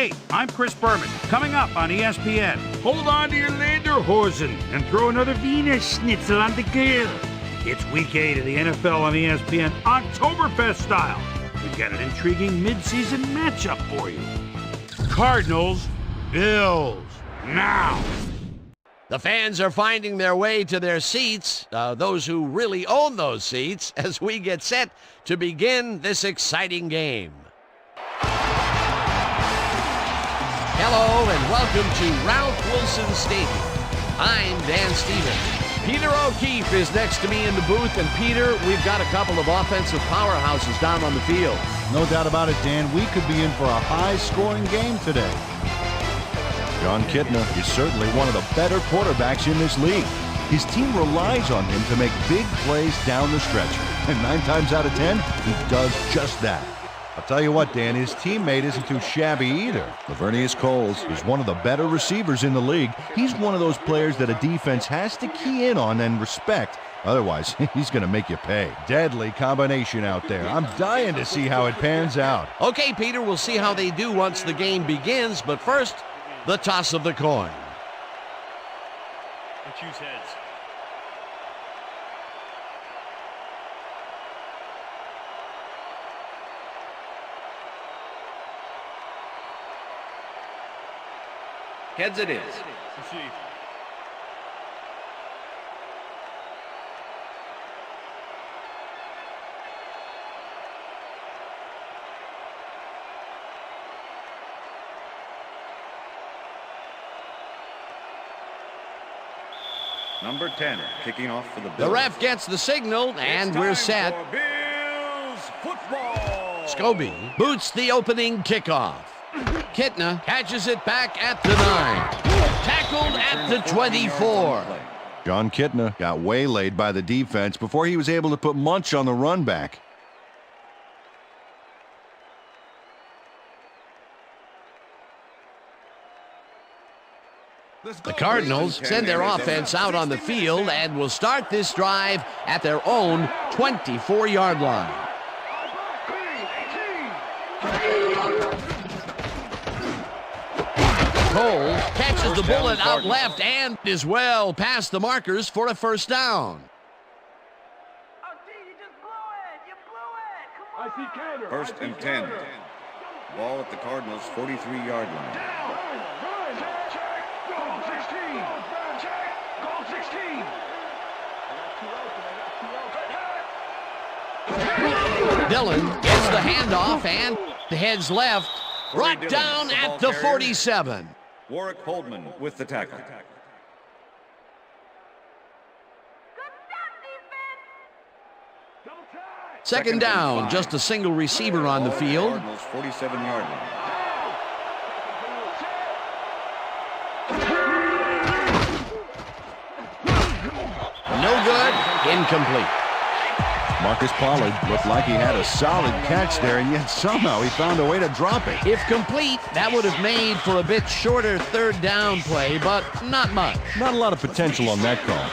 Hey, I'm Chris Berman. Coming up on ESPN, hold on to your lederhosen and throw another Wiener Schnitzel on the grill. It's week 8 of the NFL on ESPN, Oktoberfest style. We've got an intriguing midseason matchup for you. Cardinals, Bills, now. The fans are finding their way to their seats, those who really own those seats, as we get set to begin this exciting game. Hello and welcome to Ralph Wilson Stadium. I'm Dan Stevens. Peter O'Keefe is next to me in the booth, and Peter, we've got a couple of offensive powerhouses down on the field. No doubt about it, Dan. We could be in for a high-scoring game today. Jon Kitna is certainly one of the better quarterbacks in this league. His team relies on him to make big plays down the stretch, and 9 times out of 10, he does just that. I'll tell you what, Dan, his teammate isn't too shabby either. Lavernius Coles is one of the better receivers in the league. He's one of those players that a defense has to key in on and respect. Otherwise, he's going to make you pay. Deadly combination out there. I'm dying to see how it pans out. Okay, Peter, we'll see how they do once the game begins, but first, the toss of the coin. I choose heads. Heads it is. Receive. Number 10, kicking off for the Bills. The ref gets the signal, and we're set. Bills football. Scobie boots the opening kickoff. Kitna catches it back at the 9. Tackled at the 24. Jon Kitna got waylaid by the defense before he was able to put Munch on the run back. The Cardinals send their offense out on the field and will start this drive at their own 24-yard line. Cole catches the bullet out left and is well past the markers for a first down. First and 10. Ball at the Cardinals' 43-yard line. Dillon gets the handoff and heads left, brought down at the 47. Warwick Holdman with the tackle. Second down, just a single receiver on the field. Cardinals' 47-yard line. No good, incomplete. Marcus Pollard looked like he had a solid catch there, and yet somehow he found a way to drop it. If complete, that would have made for a bit shorter third down play, but not much. Not a lot of potential on that call.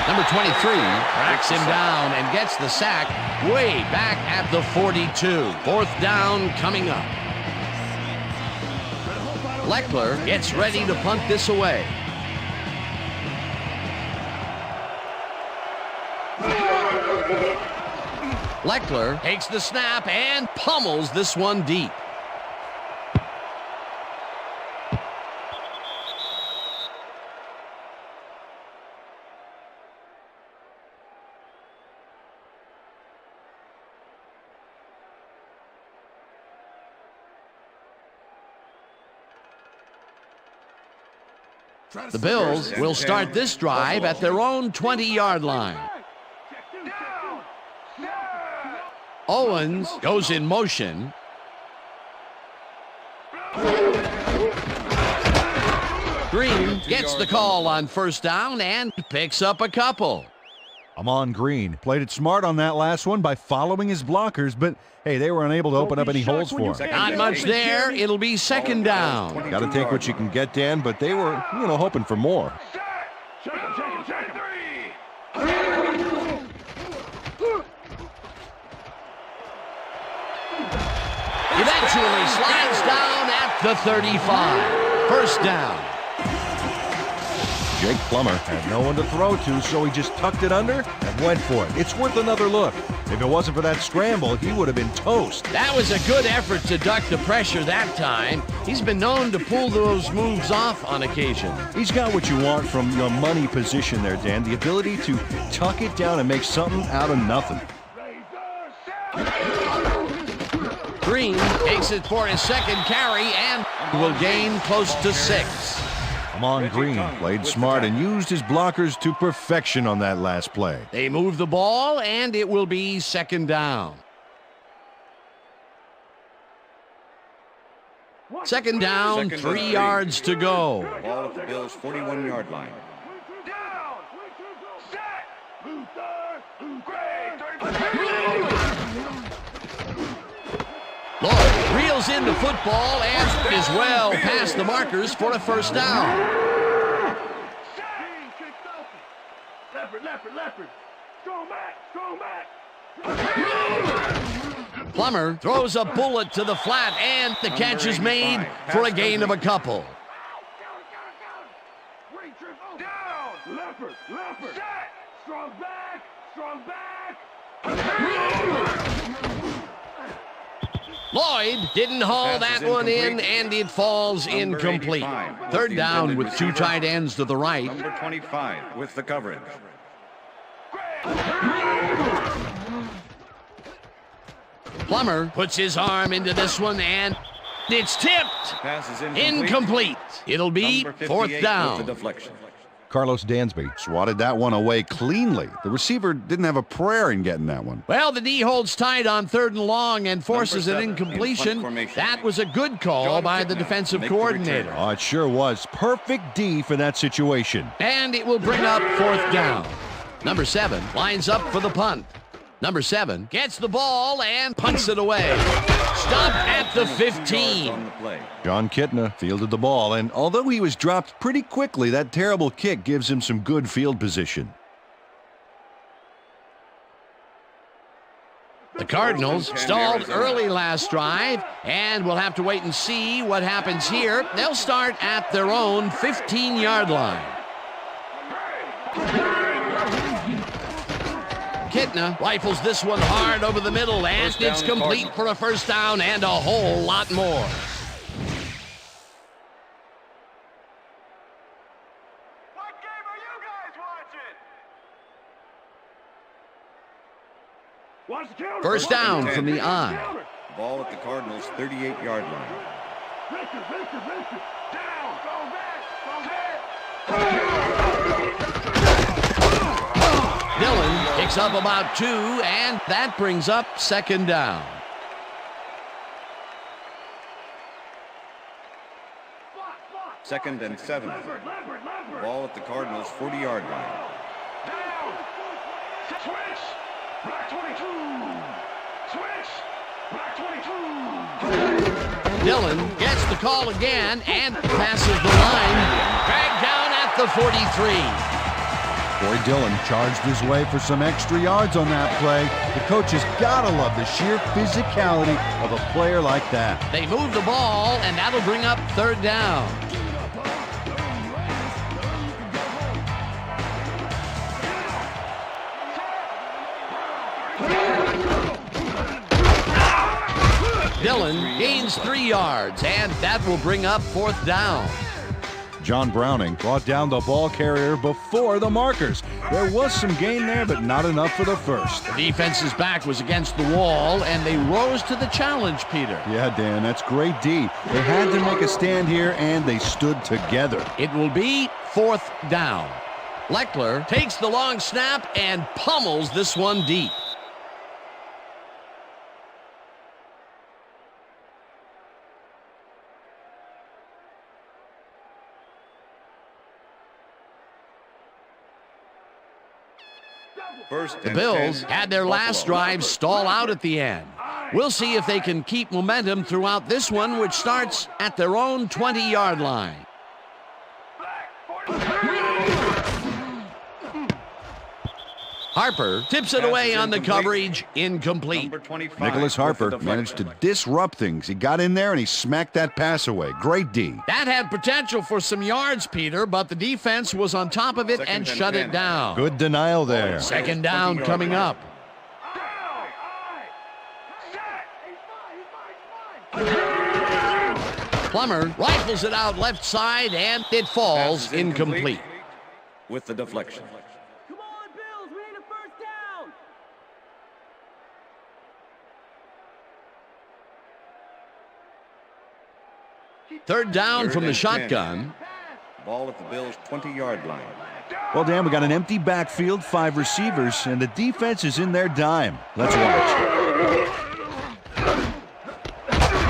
Number 23 tracks him down and gets the sack way back at the 42. Fourth down coming up. Leckler gets ready to punt this away. Leckler takes the snap and pummels this one deep. The Bills will start this drive at their own 20-yard line. Owens goes in motion. Green gets the call on first down and picks up a couple. Amon Green played it smart on that last one by following his blockers, but hey, they were unable to open up any holes for him. Not much there. It'll be second down. Got to take what you can get, Dan, but they were, hoping for more. Eventually slides down at the 35. First down. Jake Plummer had no one to throw to, so he just tucked it under and went for it. It's worth another look. If it wasn't for that scramble, he would have been toast. That was a good effort to duck the pressure that time. He's been known to pull those moves off on occasion. He's got what you want from your money position there, Dan. The ability to tuck it down and make something out of nothing. Green takes it for his second carry and will gain close to 6. Amon Green played smart and used his blockers to perfection on that last play. They move the ball, and it will be second down. Second down, 3 yards to go. Ball at the Bills' 41-yard line. Lloyd reels into football and is well past the markers for a first down. Plummer throws a bullet to the flat, and the catch is made for a gain of a couple. Lloyd didn't haul that one in, and it falls incomplete. Third down with 2 tight ends to the right. Number 25 with the coverage. Plummer puts his arm into this one, and it's tipped. Pass is Incomplete. It'll be fourth down. With the deflection. Carlos Dansby swatted that one away cleanly. The receiver didn't have a prayer in getting that one. Well, the D holds tight on 3rd and long and forces an incompletion. That was a good call by the defensive coordinator. Oh, it sure was. Perfect D for that situation. And it will bring up 4th down. Number 7 lines up for the punt. Number 7 gets the ball and punts it away. Stop at the 15. John Kitna fielded the ball, and although he was dropped pretty quickly, that terrible kick gives him some good field position. The Cardinals stalled early last drive, and we'll have to wait and see what happens here. They'll start at their own 15-yard line. Kitna rifles this one hard over the middle, and it's complete for a first down and a whole lot more. What game are you guys watching? Watch the counter. First down from the I. Ball at the Cardinals' 38-yard line. Down. Go back. Dillon picks up about 2, and that brings up second down. Second and 7. Ball at the Cardinals' 40-yard line. Down. Switch. Black 22. Switch. Black 22. Dillon gets the call again and passes the line. Dragged down at the 43. Corey Dillon charged his way for some extra yards on that play. The coaches gotta love the sheer physicality of a player like that. They move the ball, and that'll bring up 3rd down. Dillon gains 3 yards, and that will bring up 4th down. John Browning brought down the ball carrier before the markers. There was some gain there, but not enough for the first. The defense's back was against the wall, and they rose to the challenge, Peter. Yeah, Dan, that's great D. They had to make a stand here, and they stood together. It will be 4th down. Leckler takes the long snap and pummels this one deep. First The and Bills 10, had their last Buffalo. drive stall out at the end. We'll see if they can keep momentum throughout this one, which starts at their own 20-yard line. Harper tips it away on the coverage, incomplete. Number 25 Nicholas with the Harper deflection. managed to disrupt things. He got in there and he smacked that pass away. Great D. That had potential for some yards, Peter, but the defense was on top of it Second and and shut 10. it down. Good denial there. Second down coming up. Plummer rifles it out left side, and it Pass falls is incomplete. with the deflection. Come on, Bills, we need a first down. Third down Third from the and 10. shotgun. Ball at the Bills' 20-yard line. Well, Dan, we got an empty backfield, 5 receivers, and the defense is in their dime. Let's watch.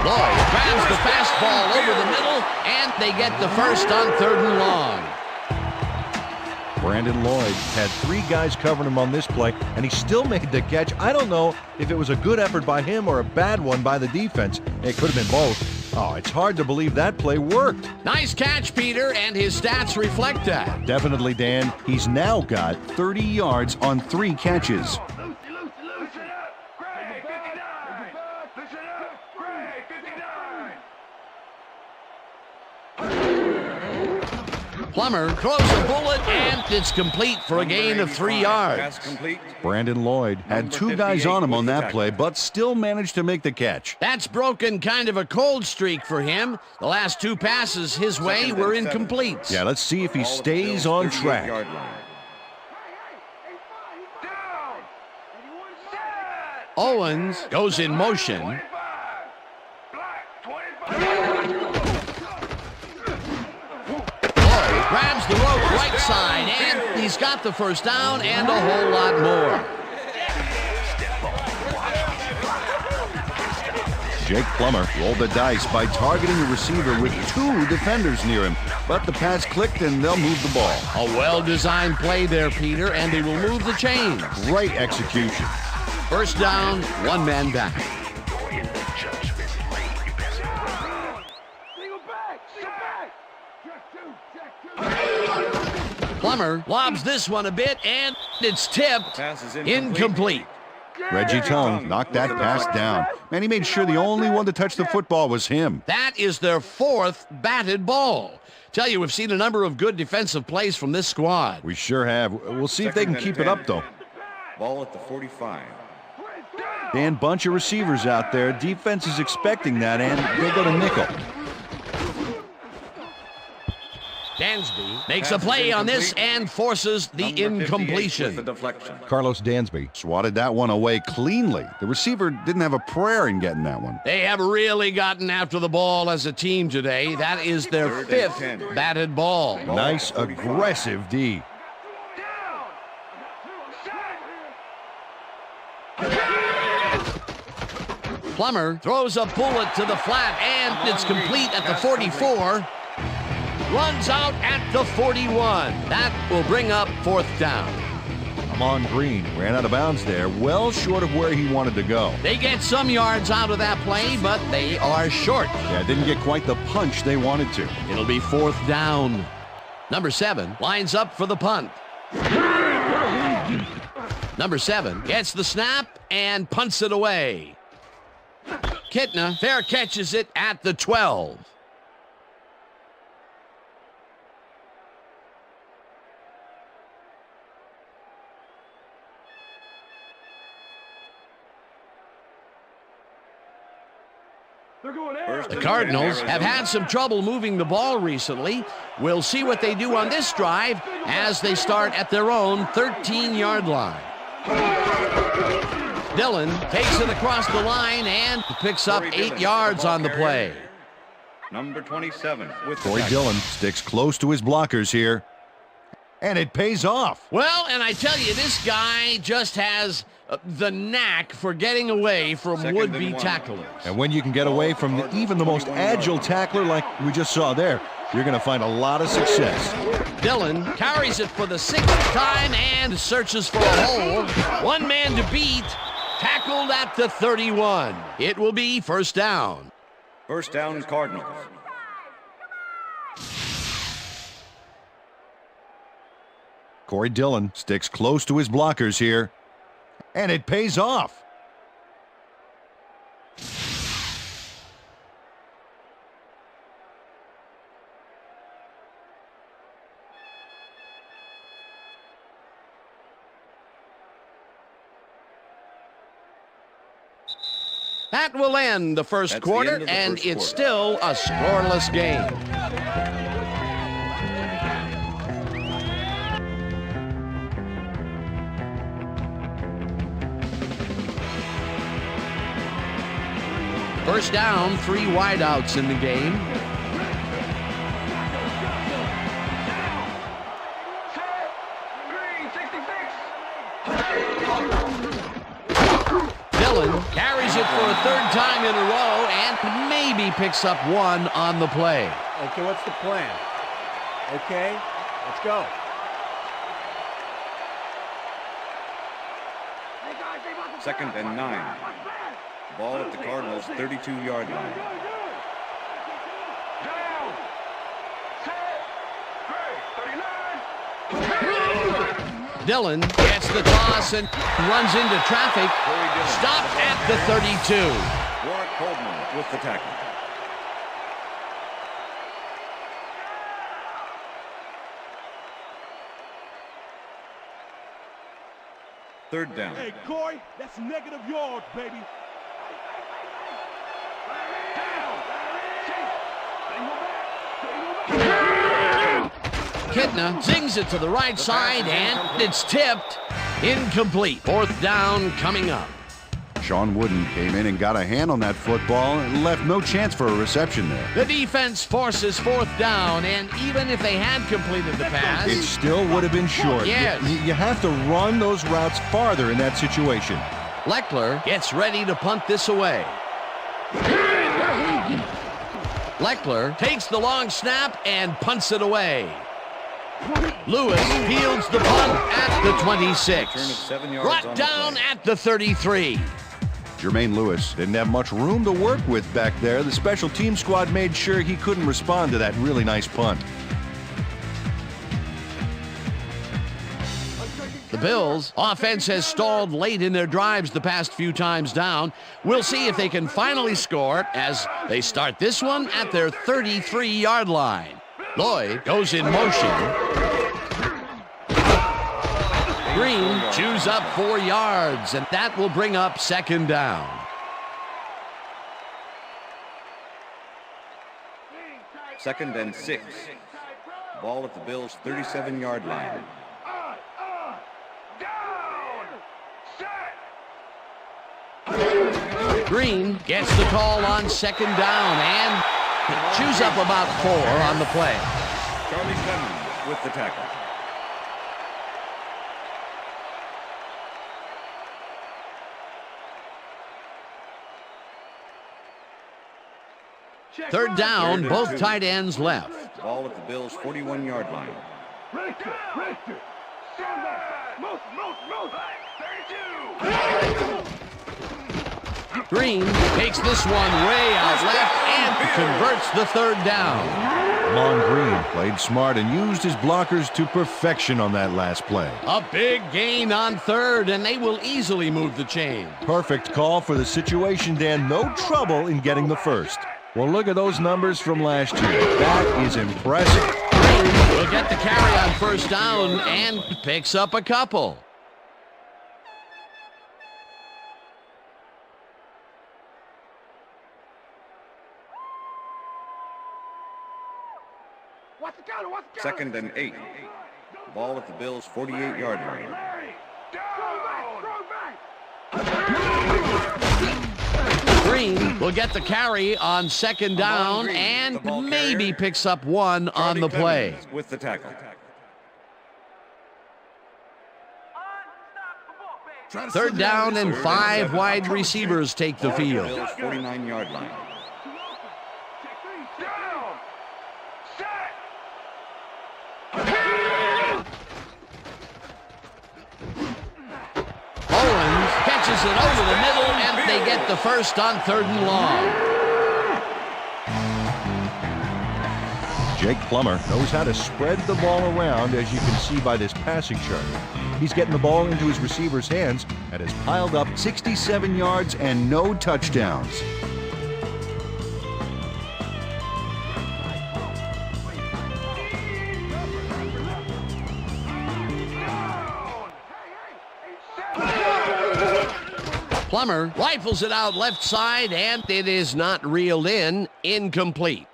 Lloyd grabs the fastball over the middle, and they get the first on 3rd and long. Brandon Lloyd had 3 guys covering him on this play, and he still made the catch. I don't know if it was a good effort by him or a bad one by the defense. It could have been both. Oh, it's hard to believe that play worked. Nice catch, Peter, and his stats reflect that. Definitely, Dan. He's now got 30 yards on 3 catches. Listen up, Greg, 59. Listen up, Greg, 59. Plummer throws a bullet, and it's complete for a gain of 3 yards. Pass complete. Brandon Lloyd had Number 2 guys 58 on him with on the that tackle. play, but still managed to make the catch. That's broken kind of a cold streak for him. The last 2 passes his way Second were and 7. incomplete. Yeah, let's see if he Ball at the stays Bills' on 38 track. yard line. Down. Set. Owens goes in motion. 25. Black, 25. Lloyd grabs the rope right side, and he's got the first down and a whole lot more. Jake Plummer rolled the dice by targeting a receiver with 2 defenders near him, but the pass clicked and they'll move the ball. A well-designed play there, Peter, and they will move the chains. Great execution. First down, 1 man back. Single back. Check 2. Plummer lobs this one a bit, and it's tipped. Pass is Incomplete. Reggie Tongue knocked that pass down. Man, he made sure the only one to touch the football was him. That is their 4th batted ball. Tell you, we've seen a number of good defensive plays from this squad. We sure have. We'll see if they can Second and keep it 10. up, though. Ball at the 45. Dan, bunch of receivers out there. Defense is expecting that, and they go to nickel. Dansby makes a Pass is play on this incomplete. and forces the Number 58 with the incompletion. deflection. Carlos Dansby swatted that one away cleanly. The receiver didn't have a prayer in getting that one. They have really gotten after the ball as a team today. That is their Third and 5th 10. batted ball. Nice, aggressive D. Plummer throws a bullet to the flat, and it's complete at the 44. Runs out at the 41. That will bring up 4th down. Amon Green ran out of bounds there, well short of where he wanted to go. They get some yards out of that play, but they are short. Yeah, didn't get quite the punch they wanted to. It'll be 4th down. Number 7 lines up for the punt. Number 7 gets the snap and punts it away. Kitna fair catches it at the 12. They're going air. The Cardinals have had some trouble moving the ball recently. We'll see what they do on this drive as they start at their own 13-yard line. Dillon takes it across the line and picks up 8 yards on the play. Number 27 with the Corey tackle. Dillon sticks close to his blockers here. And it pays off. Well, and I tell you, this guy just has the knack for getting away from Second would-be and 1. tacklers. And when you can get away from even the most agile tackler like we just saw there, you're going to find a lot of success. Dillon carries it for the 6th time and searches for a hole. One man to beat. Tackled at the 31. It will be first down. First down, Cardinals. Corey Dillon sticks close to his blockers here, and it pays off. That will end the first quarter, and it's still a scoreless game. First down, 3 wideouts in the game. Dillon carries it for a 3rd time in a row and maybe picks up 1 on the play. Okay, what's the plan? Okay, let's go. Second and 9. Ball at the Cardinals' 32-yard line. Down. Set. Great. 39. Dillon gets the toss and runs into traffic. Stopped at the 32. Warwick Coleman with the tackle. Third down. Hey, Corey, that's negative yards, baby. Kitna zings it to the right side, and it's tipped. Incomplete. 4th down coming up. Sean Wooden came in and got a hand on that football and left no chance for a reception there. The defense forces 4th down, and even if they had completed the pass, It still would have been short. Yes. You have to run those routes farther in that situation. Leckler gets ready to punt this away. Leckler takes the long snap and punts it away. Lewis fields the punt at the 26. Return of 7 yards Brought on the down play. at the 33. Jermaine Lewis didn't have much room to work with back there. The special team squad made sure he couldn't respond to that really nice punt. The Bills' offense has stalled late in their drives the past few times down. We'll see if they can finally score as they start this one at their 33-yard line. Lloyd goes in motion. Green chews up 4 yards, and that will bring up 2nd down. Second and 6. Ball at the Bills' 37-yard line. Green gets the call on 2nd down and chews up about 4 on the play. Charlie Clemens with the tackle. Third down, both tight ends left. Ball at the Bills' 41-yard line. Richter. Stand back. Move. 32. Green takes this one way out left and converts the 3rd down. Long Green played smart and used his blockers to perfection on that last play. A big gain on 3rd, and they will easily move the chain. Perfect call for the situation, Dan. No trouble in getting the first. Well, look at those numbers from last year. That is impressive. Green will get the carry on 1st down and picks up a couple. Second and 8. Ball at the Bills' 48-yard line. Green will get the carry on 2nd down and maybe picks up 1 on the play. With the tackle. 3rd down and 5 wide receivers take the field. Bills' 49-yard line. stretches it over the middle, and they get the first on 3rd and long. Jake Plummer knows how to spread the ball around, as you can see by this passing chart. He's getting the ball into his receiver's hands and has piled up 67 yards and no touchdowns. Plummer rifles it out left side, and it is not reeled in. Incomplete.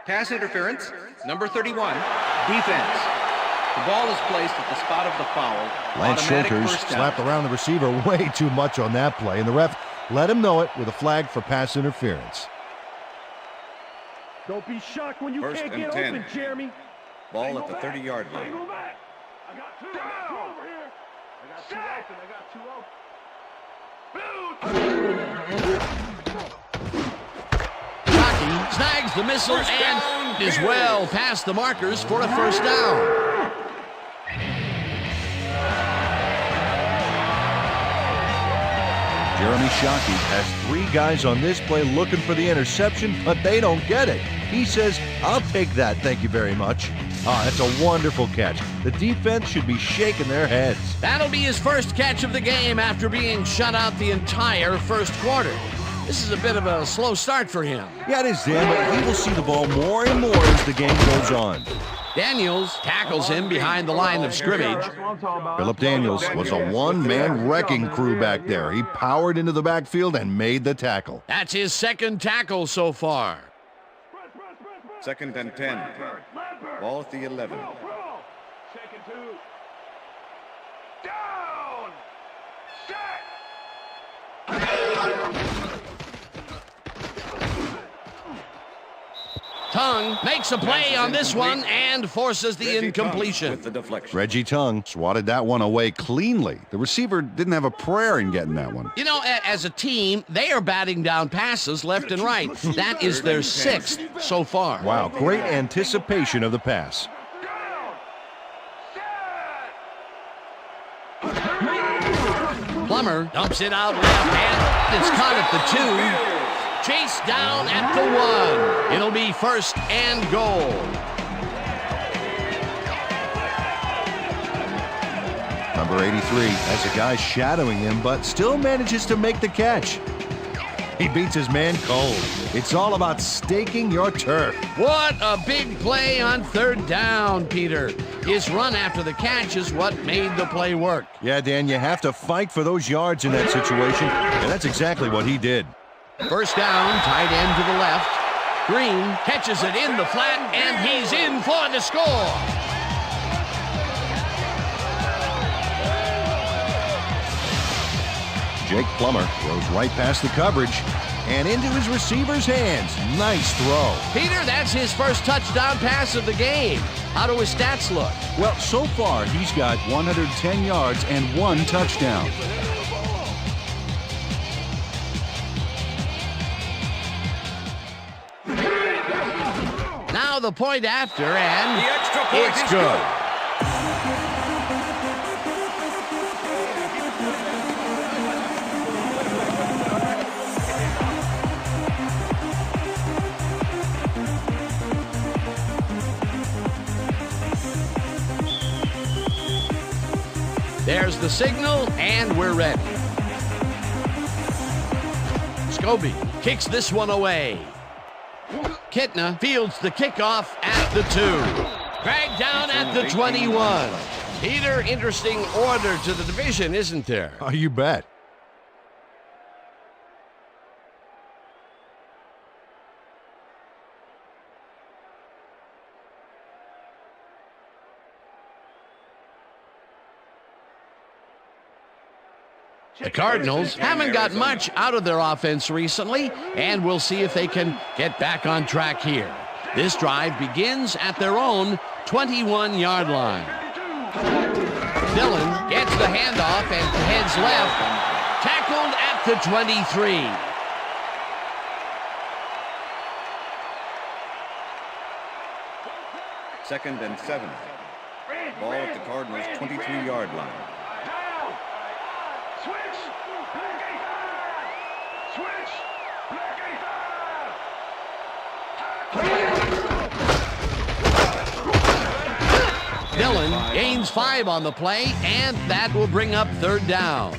Pass interference, number 31, defense. The ball is placed at the spot of the foul. Lance Automatic Schulters first down. slapped around the receiver way too much on that play, and the ref let him know it with a flag for pass interference. Don't be shocked when you First can't and get 10. open, Jeremy. Ball at the 30-yard line. Go back. I got two over here. I got two open. I got two open. Jockey snags the missile and is well past the markers for a first down. Jeremy Shockey has 3 guys on this play looking for the interception, but they don't get it. He says, "I'll take that, thank you very much." That's a wonderful catch. The defense should be shaking their heads. That'll be his first catch of the game after being shut out the entire first quarter. This is a bit of a slow start for him. Yeah, it is, Dan, but he will see the ball more and more as the game goes on. Daniels tackles him behind the line of scrimmage. Philip Daniels was a one-man wrecking crew back there. He powered into the backfield and made the tackle. That's his second tackle so far. 2nd and 10. Ball at the 11. Second two. Down. Tongue makes a play on this one and forces the Reggie Tongue incompletion. with the deflection. Reggie Tongue swatted that one away cleanly. The receiver didn't have a prayer in getting that one. You know, as a team, they are batting down passes left and right. That is their 6th so far. Wow, great anticipation of the pass. Plummer dumps it out left, and it's caught at the 2. Chase down at the 1. It'll be 1st and goal. Number 83 has a guy shadowing him, but still manages to make the catch. He beats his man cold. It's all about staking your turf. What a big play on 3rd down, Peter. His run after the catch is what made the play work. Yeah, Dan, you have to fight for those yards in that situation, and that's exactly what he did. First down, tight end to the left. Green catches it in the flat, and he's in for the score. Jake Plummer throws right past the coverage and into his receiver's hands. Nice throw. Peter, that's his first touchdown pass of the game. How do his stats look? Well, so far, he's got 110 yards and 1 touchdown. Now the point after, and The extra point it's is good. There's the signal, and we're ready. Scobie kicks this one away. Kitna fields the kickoff at the 2. Dragged down at the 21. Peter, interesting order to the division, isn't there? Oh, you bet. The Cardinals haven't got much out of their offense recently, and we'll see if they can get back on track here. This drive begins at their own 21-yard line. Dillon gets the handoff and heads left, tackled at the 23. Second and 7. Ball at the Cardinals' 23-yard line. Dillon gains 5 on the play, and that will bring up 3rd down.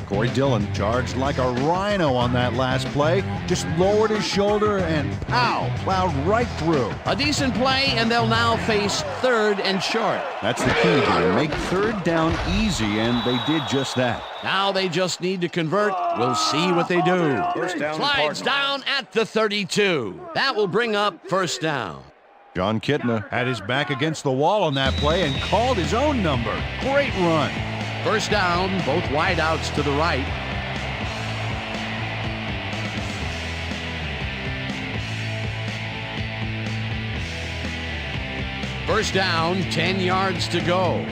Corey Dillon charged like a rhino on that last play. Just lowered his shoulder and pow, plowed right through. A decent play, and they'll now face 3rd and short. That's the key here. Make 3rd down easy, and they did just that. Now they just need to convert. We'll see what they do. First down, Slides Cardinals. down at the 32. That will bring up 1st down. John Kitna had his back against the wall on that play and called his own number. Great run. 1st down, both wideouts to the right. First down, 10 yards to go.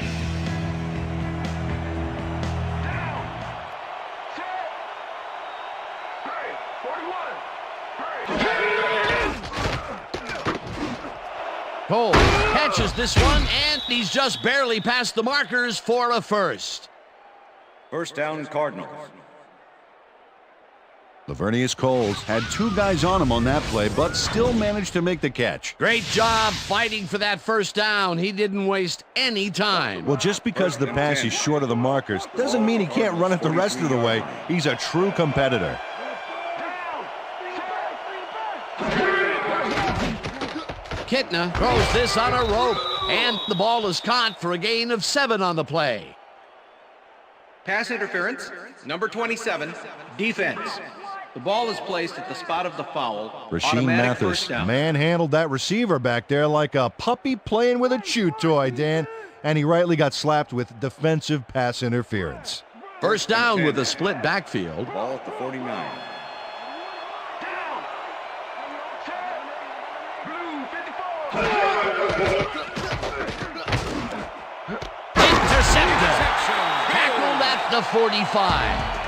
Cole catches this one, and he's just barely past the markers for a first. First down, Cardinals. Lavernius Coles had 2 guys on him on that play, but still managed to make the catch. Great job fighting for that 1st down. He didn't waste any time. Well, just because the pass is short of the markers doesn't mean he can't run it the rest of the way. He's a true competitor. Kitna throws this on a rope, and the ball is caught for a gain of 7 on the play. Pass interference, number 27, defense. The ball is placed at the spot of the foul. Rasheem Automatic Mathis first down. manhandled that receiver back there like a puppy playing with a chew toy, Dan. And he rightly got slapped with defensive pass interference. First down with a split backfield. Ball at the 49. Intercepted. Tackled at the 45.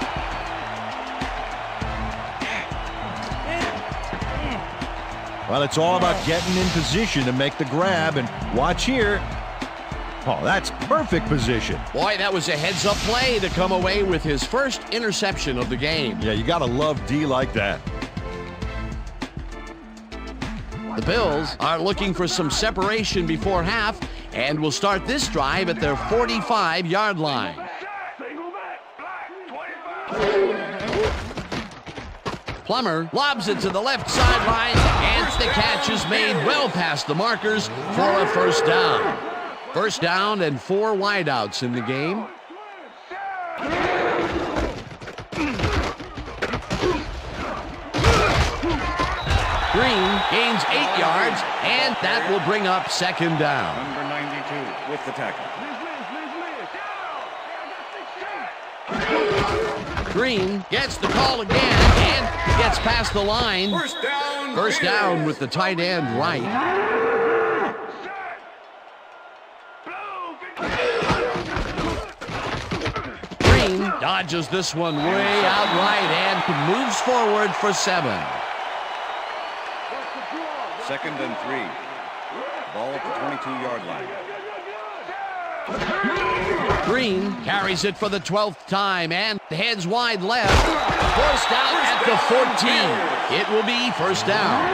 Well, it's all about getting in position to make the grab. And watch here. Oh, that's perfect position. Boy, that was a heads-up play to come away with his first interception of the game. Yeah, you got to love D like that. The Bills are looking for some separation before half and will start this drive at their 45-yard line. Plummer lobs it to the left sideline, and the catch is made well past the markers for a first down. First down and 4 wideouts in the game. Green gains 8 yards, and that will bring up 2nd down. Number 92 with the tackle. Green gets the call again and gets past the line. First down. First down with the tight end right. Green dodges this one way out right and moves forward for 7. 2nd and 3. Ball at the 22-yard line. Green carries it for the 12th time and heads wide left. Forced out at the 14. It will be first down.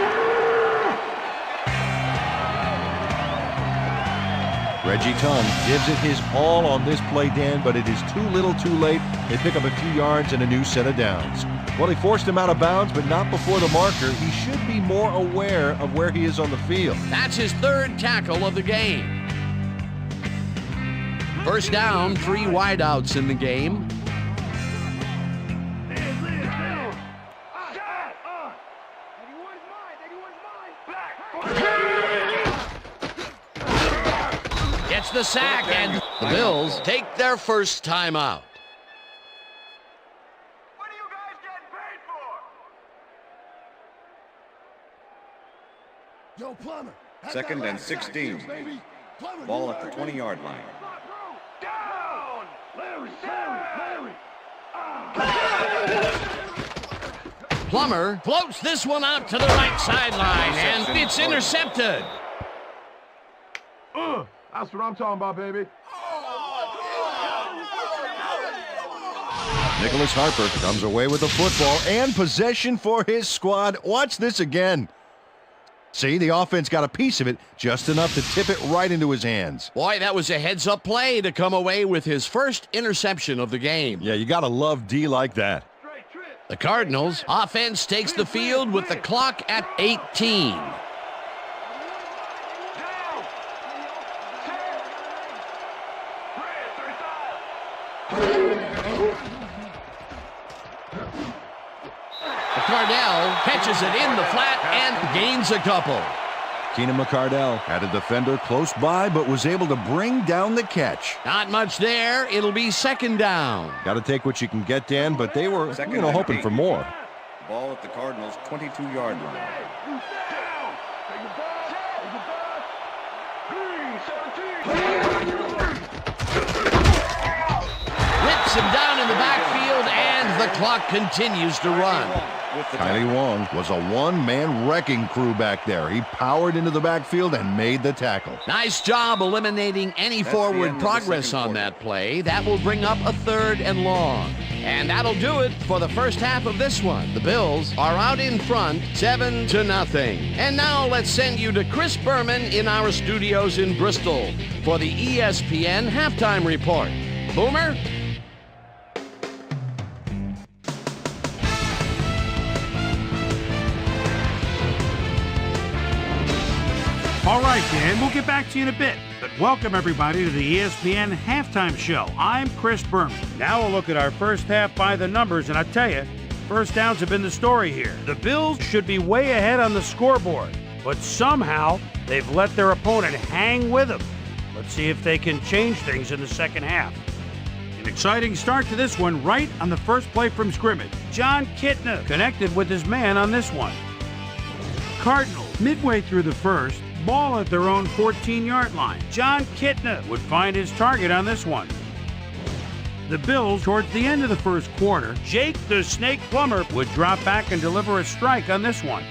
Reggie Tongue gives it his all on this play, Dan, but it is too little too late. They pick up a few yards and a new set of downs. Well, he forced him out of bounds, but not before the marker. He should be more aware of where he is on the field. That's his 3rd tackle of the game. First down, 3 wideouts in the game. Gets the sack, and the Bills take their first timeout. What are you guys getting paid for? Yo, Plummer. 2nd and 16. Ball at the 20-yard line. Down! Larry! Plummer floats this one out to the right sideline, and it's intercepted. That's what I'm talking about, baby. Nicholas Harper comes away with the football and possession for his squad. Watch this again. See, the offense got a piece of it, just enough to tip it right into his hands. Boy, that was a heads-up play to come away with his first interception of the game. Yeah, you got to love D like that. The Cardinals offense takes the field with the clock at 18. Cardell catches it in the flat and gains a couple. Keenan McCardell had a defender close by, but was able to bring down the catch. Not much there. It'll be second down. Got to take what you can get, Dan, but they were, hoping for more. Ball at the Cardinals' 22-yard line. Rips him down in the backfield, and the clock continues to run. Kylie Wong was a one-man wrecking crew back there. He powered into the backfield and made the tackle. Nice job eliminating any forward progress on that play. That will bring up a 3rd and long. And that'll do it for the first half of this one. The Bills are out in front, 7-0. And now let's send you to Chris Berman in our studios in Bristol for the ESPN Halftime Report. Boomer? All right, Dan, we'll get back to you in a bit. But welcome, everybody, to the ESPN Halftime Show. I'm Chris Berman. Now we'll look at our first half by the numbers, and I tell you, first downs have been the story here. The Bills should be way ahead on the scoreboard, but somehow they've let their opponent hang with them. Let's see if they can change things in the second half. An exciting start to this one right on the first play from scrimmage. Jon Kitna connected with his man on this one. Cardinals, midway through the first, ball at their own 14-yard line. Jon Kitna would find his target on this one. The Bills, towards the end of the first quarter, Jake the Snake Plummer would drop back and deliver a strike on this one.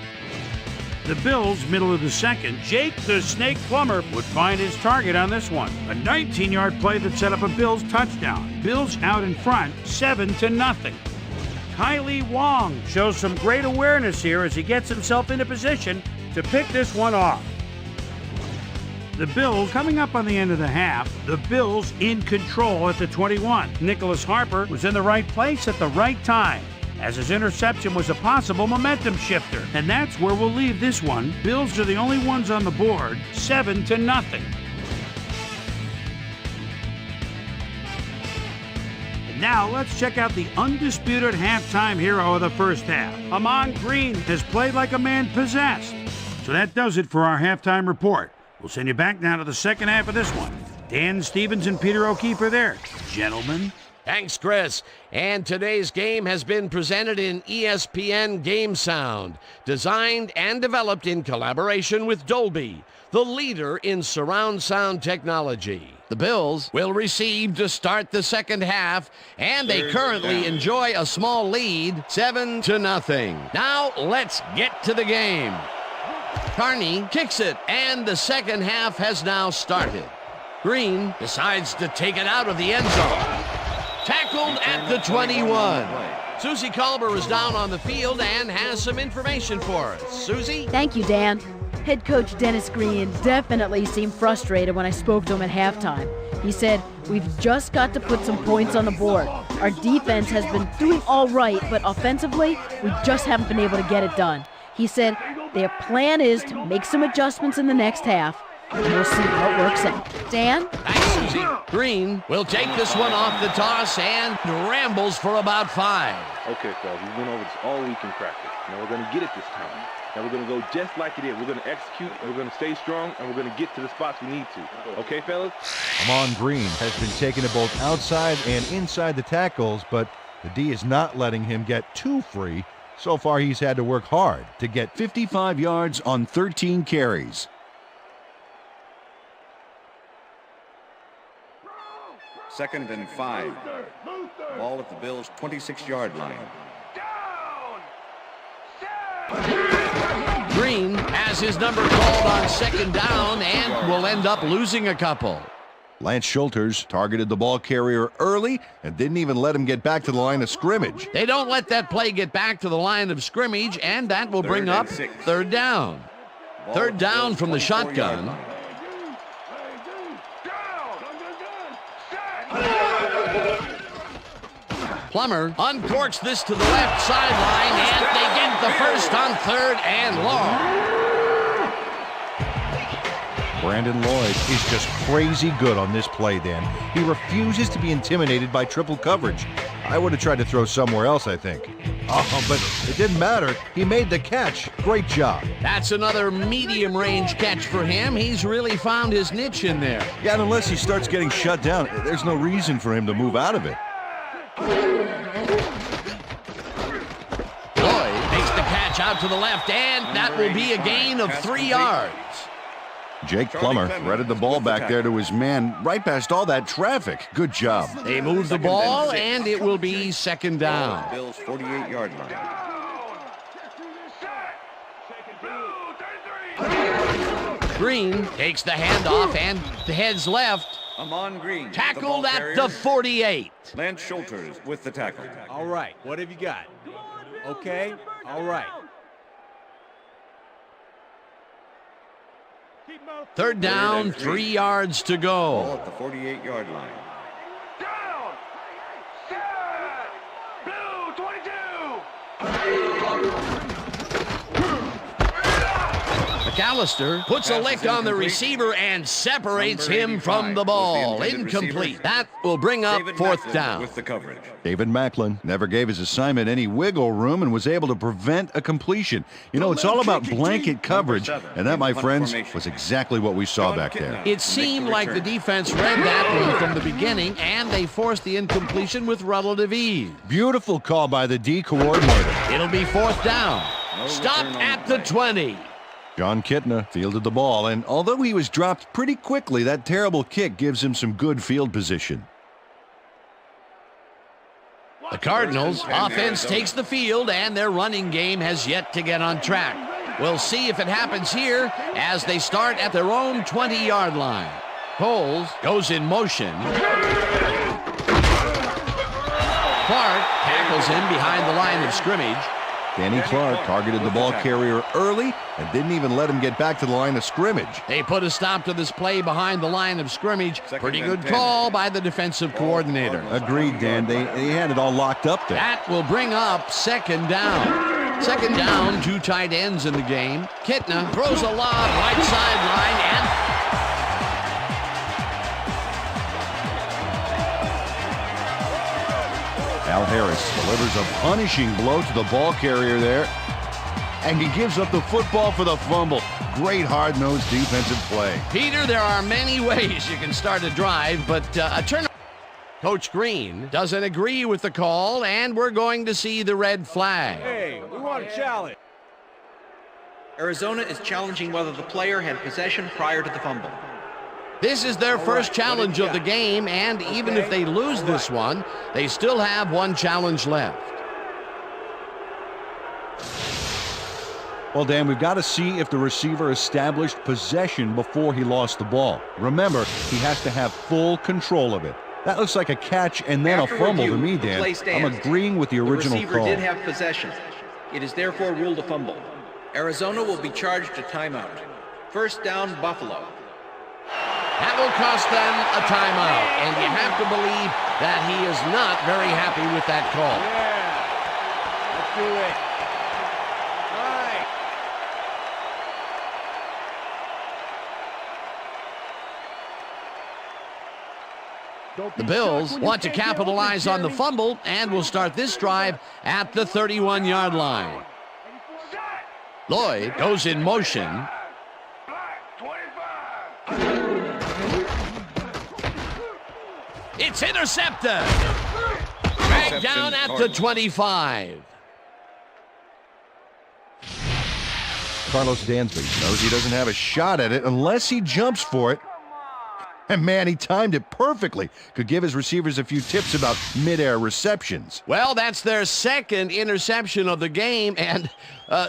The Bills, middle of the second, Jake the Snake Plummer would find his target on this one. A 19-yard play that set up a Bills touchdown. Bills out in front, 7-0. Kylie Wong shows some great awareness here as he gets himself into position to pick this one off. The Bills coming up on the end of the half. The Bills in control at the 21. Nicholas Harper was in the right place at the right time, as his interception was a possible momentum shifter. And that's where we'll leave this one. Bills are the only ones on the board, 7-0. And now let's check out the undisputed halftime hero of the first half. Ahman Green has played like a man possessed. So that does it for our halftime report. We'll send you back now to the second half of this one. Dan Stevens and Peter O'Keefe are there. Gentlemen. Thanks, Chris. And today's game has been presented in ESPN Game Sound, designed and developed in collaboration with Dolby, the leader in surround sound technology. The Bills will receive to start the second half, and they currently enjoy a small lead, 7-0. Now let's get to the game. Carney kicks it, and the second half has now started. Green decides to take it out of the end zone. Tackled at the 21. Susie Culber is down on the field and has some information for us. Susie? Thank you, Dan. Head coach Dennis Green definitely seemed frustrated when I spoke to him at halftime. He said, "We've just got to put some points on the board. Our defense has been doing all right, but offensively, we just haven't been able to get it done." He said their plan is to make some adjustments in the next half, and we'll see what works out. Dan? Thanks, Susie. Green will take this one off the toss and rambles for about 5. Okay, fellas, we went over this all week in practice. Now we're going to get it this time. Now we're going to go just like it is. We're going to execute, and we're going to stay strong, and we're going to get to the spots we need to. Okay, fellas? Ahman Green has been taking it both outside and inside the tackles, but the D is not letting him get too free. So far, he's had to work hard to get 55 yards on 13 carries. Second and 5. Ball at the Bills' 26-yard line. Green has his number called on second down and will end up losing a couple. Lance Schulters targeted the ball carrier early and didn't even let him get back to the line of scrimmage. They don't let that play get back to the line of scrimmage, and that will bring up third down. Ball Third at the down Bills' from the 24-yard shotgun. line. Plummer uncorks this to the left sideline, and they get the first on 3rd and long. Brandon Lloyd is just crazy good on this play, Dan. He refuses to be intimidated by triple coverage. I would have tried to throw somewhere else, I think. Oh, but it didn't matter. He made the catch. Great job. That's another medium-range catch for him. He's really found his niche in there. Yeah, and unless he starts getting shut down, there's no reason for him to move out of it. Lloyd makes the catch out to the left, and that will be a gain of 3 yards. Jake Plummer threaded the ball back there to his man right past all that traffic. Good job. They move the ball, and it will be 2nd down. Bills' 48-yard line. Green takes the handoff and heads left. Amon Green. Tackled at the 48. Lance Schulters with the tackle. All right, what have you got? Okay, all right. 3rd down, 3 yards to Ball go. at the 48-yard line. McAllister puts a lick on the receiver and separates him from the ball. Incomplete. That will bring up 4th down. With the coverage. David Macklin never gave his assignment any wiggle room and was able to prevent a completion. You know, it's all about blanket coverage, and that, my friends, was exactly what we saw back there. It seemed like the defense read that one from the beginning, and they forced the incompletion with relative ease. Beautiful call by the D coordinator. It'll be 4th down. Stop at the 20. John Kitna fielded the ball, and although he was dropped pretty quickly, that terrible kick gives him some good field position. The Cardinals offense takes the field, and their running game has yet to get on track. We'll see if it happens here as they start at their own 20-yard line. Coles goes in motion. Clark tackles him behind the line of scrimmage. Danny Clark targeted the ball carrier early and didn't even let him get back to the line of scrimmage. They put a stop to this play behind the line of scrimmage. Pretty good call by the defensive coordinator. Agreed, Dan. They had it all locked up there. That will bring up 2nd down. 2nd down, 2 tight ends in the game. Kitna throws a lob right sideline, and Al Harris delivers a punishing blow to the ball carrier there, and he gives up the football for the fumble. Great hard-nosed defensive play. Peter, there are many ways you can start a drive, but a turn. Coach Green doesn't agree with the call, and we're going to see the red flag. Hey, we want a challenge. Arizona is challenging whether the player had possession prior to the fumble. This is their first challenge of the game, and even if they lose this one, they still have one challenge left. Well, Dan, we've got to see if the receiver established possession before he lost the ball. Remember, he has to have full control of it. That looks like a catch and then After a fumble review, to me, the Dan. play I'm stands. agreeing with the original receiver call. did have possession. It is therefore ruled a fumble. Arizona will be charged a timeout. 1st down, Buffalo. That will cost them a timeout, and you have to believe that he is not very happy with that call. Yeah, let's do it. All right. The Bills want to capitalize on the fumble and will start this drive at the 31-yard line. Lloyd goes in motion. It's intercepted. Dragged down at the 25. Carlos Dansby knows he doesn't have a shot at it unless he jumps for it. And man, he timed it perfectly. Could give his receivers a few tips about midair receptions. Well, that's their 2nd interception of the game, and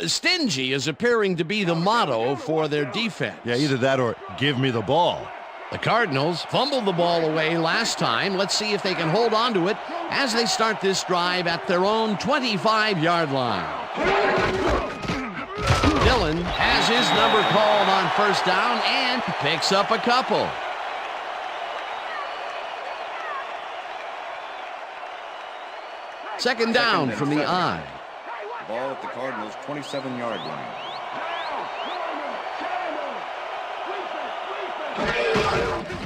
stingy is appearing to be the motto for their defense. Yeah, either that or give me the ball. The Cardinals fumbled the ball away last time. Let's see if they can hold on to it as they start this drive at their own 25-yard line. Dillon has his number called on first down and picks up a couple. Second down from the I. Ball at the Cardinals' 27-yard line.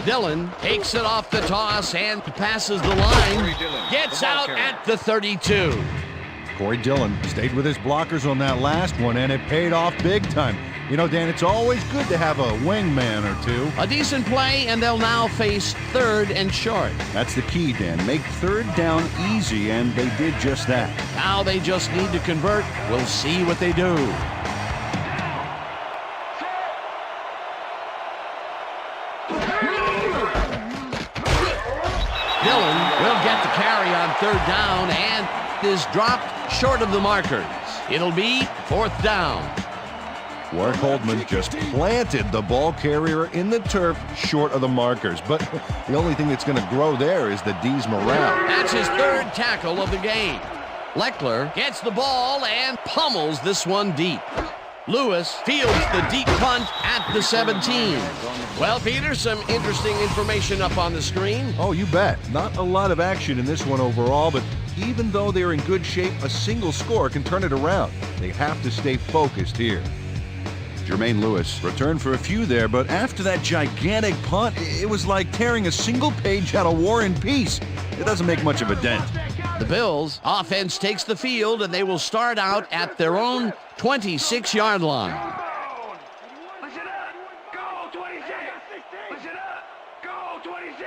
Dillon takes it off the toss and passes the line. Gets out at the 32. Corey Dillon stayed with his blockers on that last one, and it paid off big time. You know, Dan, it's always good to have a wingman or two. A decent play, and they'll now face third and short. That's the key, Dan. Make third down easy, and they did just that. Now they just need to convert. We'll see what they do. Dillon will get the carry on third down and is dropped short of the markers. It'll be fourth down. Warwick Holdman just planted the ball carrier in the turf short of the markers. But the only thing that's going to grow there is the D's morale. That's his third tackle of the game. Leckler gets the ball and pummels this one deep. Lewis fields the deep punt at the 17. Well, Peter, some interesting information up on the screen. Oh, you bet. Not a lot of action in this one overall, but even though they're in good shape, a single score can turn it around. They have to stay focused here. Jermaine Lewis returned for a few there, but after that gigantic punt, it was like tearing a single page out of War and Peace. It doesn't make much of a dent. The Bills' offense takes the field, and they will start out at their own 26-yard line. Push it up. Go 26. Push it up. Go 26.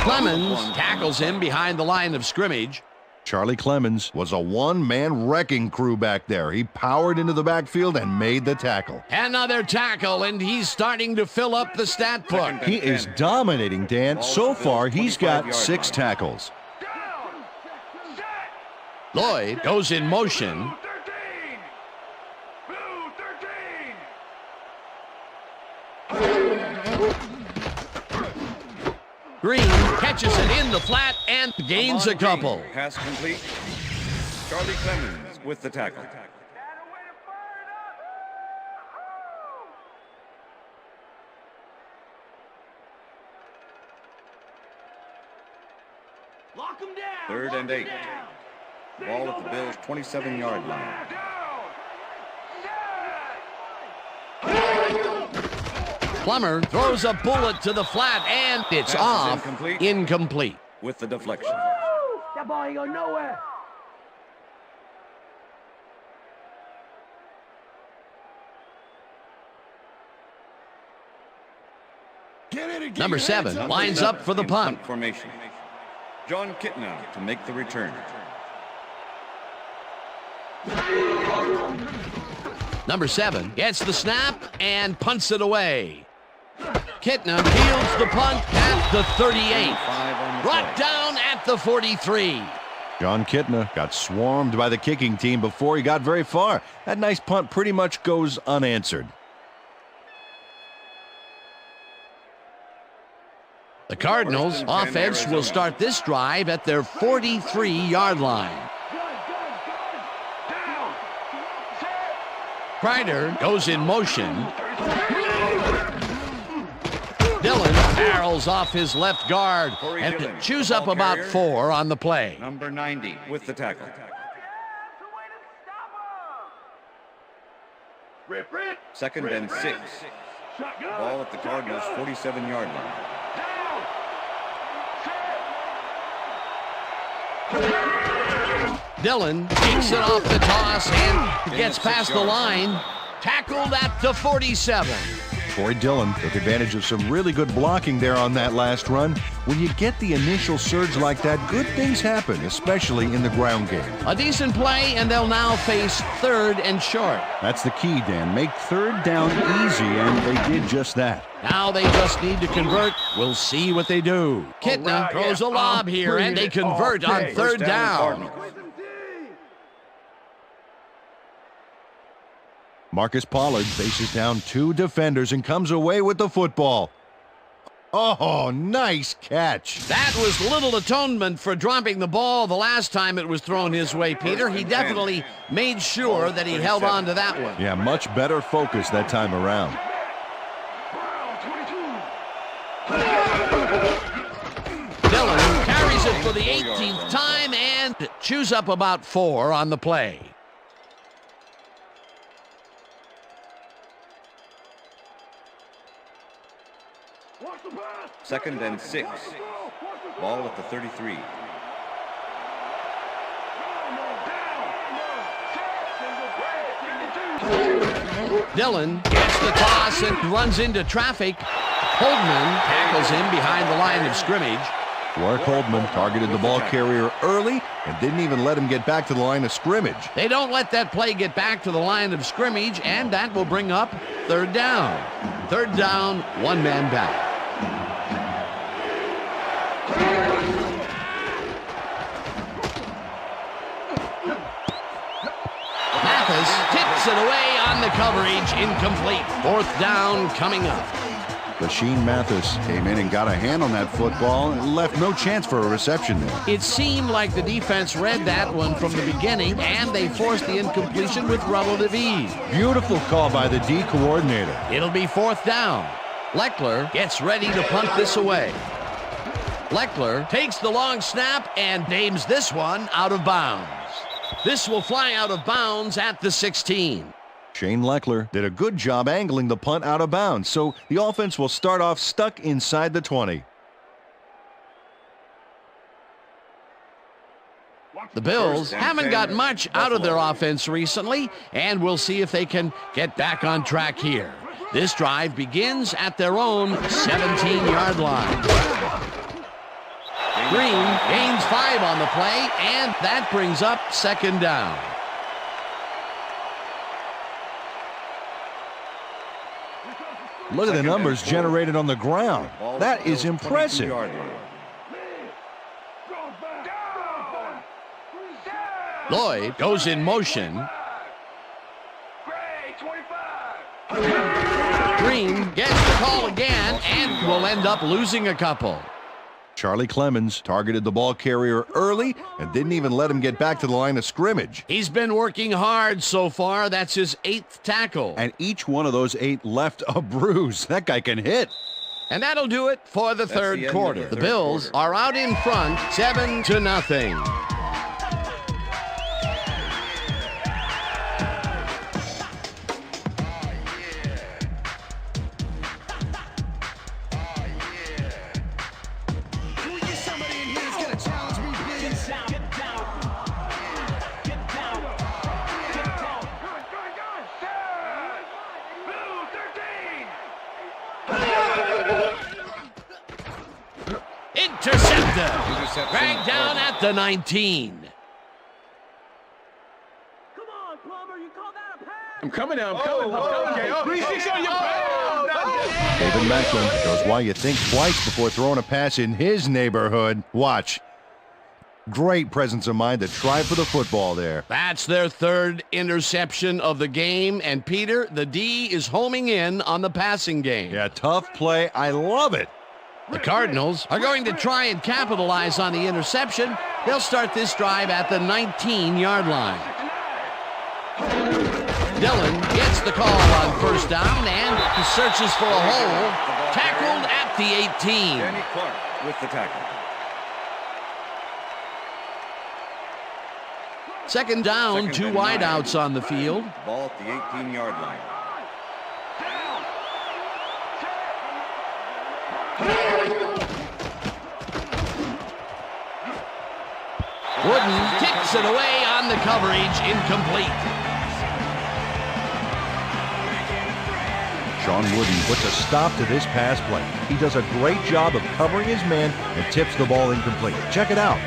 Clemens tackles him behind the line of scrimmage. Charlie Clemens was a one-man wrecking crew back there. He powered into the backfield and made the tackle. Another tackle, and he's starting to fill up the stat book. He is dominating, Dan. So far, he's got 6 tackles. Lloyd goes in motion. Green catches it in the flat and gains a couple. Pass complete. Charlie Clemens with the tackle. Lock him down. 3rd and 8. Ball at the Bills' 27-yard line. Plummer throws a bullet to the flat, and it's off. Incomplete. With the deflection. That ball ain't going nowhere. Number 7 lines up for the punt. Formation. John Kitna to make the return. Number 7 gets the snap and punts it away. Kitna fields the punt at the 38. Brought down at the 43. John Kitna got swarmed by the kicking team before he got very far. That nice punt pretty much goes unanswered. The Cardinals' offense will start this drive at their 43-yard line. Kreider goes in motion. Dillon barrels off his left guard and chews up about 4 on the play. Number 90 with the tackle. 2nd and 6. Ball at the Cardinals' 47-yard line. Dillon takes it off the toss and gets past the line. Tackled at the 47. Corey Dillon took advantage of some really good blocking there on that last run. When you get the initial surge like that, good things happen, especially in the ground game. A decent play, and they'll now face 3rd and short. That's the key, Dan. Make 3rd down easy, and they did just that. Now they just need to convert. We'll see what they do. Kitna throws a lob here, and they convert on 3rd down. Marcus Pollard faces down 2 defenders and comes away with the football. Oh, nice catch. That was little atonement for dropping the ball the last time it was thrown his way, Peter. He definitely made sure that he held on to that one. Yeah, much better focus that time around. Dillon carries it for the 18th time and chews up about 4 on the play. Second and 6. Ball at the 33. Dillon gets the toss and runs into traffic. Holdman tackles him behind the line of scrimmage. Warwick Holdman targeted the ball carrier early and didn't even let him get back to the line of scrimmage. They don't let that play get back to the line of scrimmage, and that will bring up 3rd down. 3rd down, 1 man back. Mathis tips it away on the coverage, incomplete. 4th down coming up. Rashean Mathis came in and got a hand on that football and left no chance for a reception there. It seemed like the defense read that one from the beginning, and they forced the incompletion with relative ease. Beautiful call by the D coordinator. It'll be 4th down. Leckler gets ready to punt this away. Leckler takes the long snap and aims this one out of bounds. This will fly out of bounds at the 16. Shane Leckler did a good job angling the punt out of bounds, so the offense will start off stuck inside the 20. The Bills haven't got much out of their offense recently, and we'll see if they can get back on track here. This drive begins at their own 17-yard line. Green gains 5 on the play, and that brings up 2nd down. Look at the numbers generated on the ground. That is impressive. Lloyd goes in motion. Green gets the call again and will end up losing a couple. Charlie Clemens targeted the ball carrier early and didn't even let him get back to the line of scrimmage. He's been working hard so far. That's his 8th tackle. And each one of those 8 left a bruise. That guy can hit. And that'll do it for the third quarter. The Bills are out in front, 7-0. Intercepted. Dragged down at the 19. Come on, Plumber, you call that a pass? I'm coming now. I'm coming. Okay. 360 on your pass. David Macklin shows why you think twice before throwing a pass in his neighborhood. Watch. Great presence of mind to try for the football there. That's their 3rd interception of the game. And Peter, the D is homing in on the passing game. Yeah, tough play. I love it. The Cardinals are going to try and capitalize on the interception. They'll start this drive at the 19-yard line. Dillon gets the call on 1st down, and he searches for a hole. Tackled at the 18. Danny Clark with the tackle. 2nd down, 2 wideouts on the field. Ball at the 18-yard line. Wooden kicks it away on the coverage, incomplete. Sean Wooden puts a stop to this pass play. He does a great job of covering his man and tips the ball incomplete. Check it out.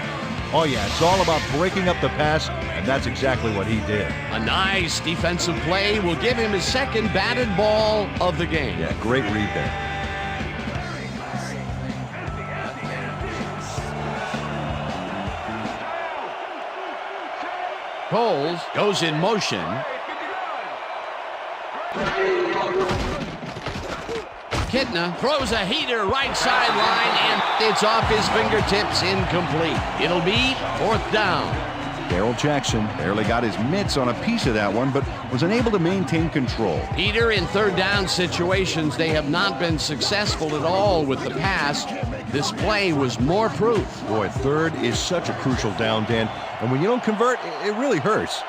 Oh yeah, it's all about breaking up the pass, and that's exactly what he did. A nice defensive play will give him his 2nd batted ball of the game. Yeah, great read there. Coles goes in motion. Kitna throws a heater right sideline, and it's off his fingertips, incomplete. It'll be 4th down. Darrell Jackson barely got his mitts on a piece of that one, but was unable to maintain control. Peter, in 3rd down situations, they have not been successful at all with the pass. This play was more proof. Boy, 3rd is such a crucial down, Dan, and when you don't convert, it really hurts.